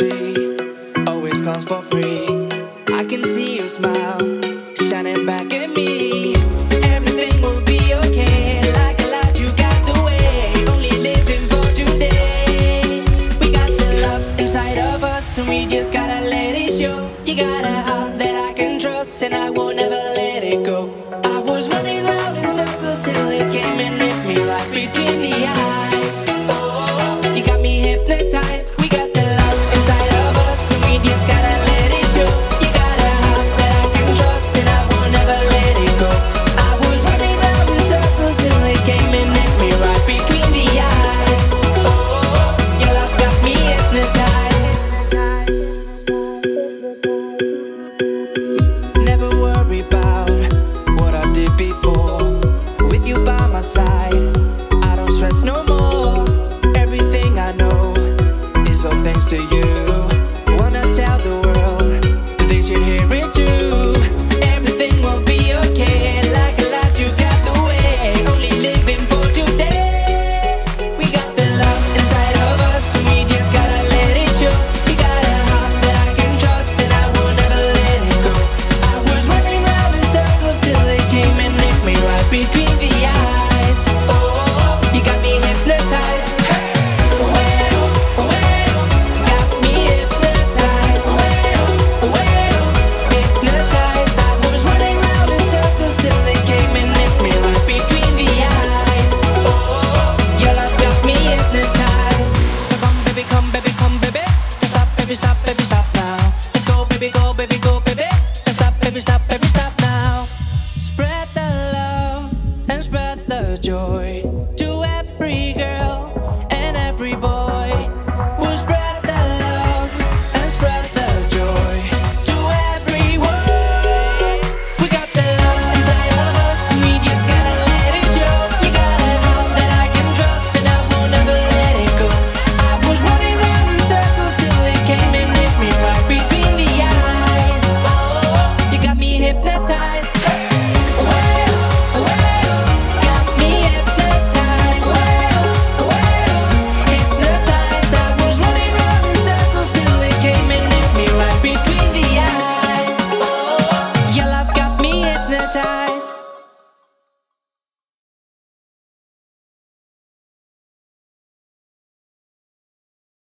loyalty always comes for free. I can see your smile shining back at me. Everything will be okay, like a light you got the way. Only living for today. We got the love inside of us and we just gotta let it show. You got a heart that I can trust and I will never let it go. I was running round in circles till it came and hit me right between the eyes. Oh, you got me hypnotized. We got the love inside of us and we just gotta let it show. You got a heart that I can trust and I will never let it go. I was running round in circles till it came and hit me right between the eyes. Oh, your love got me hypnotized. Never worry about what I did before. With you by my side, I don't stress no more. Everything I know is all thanks to you.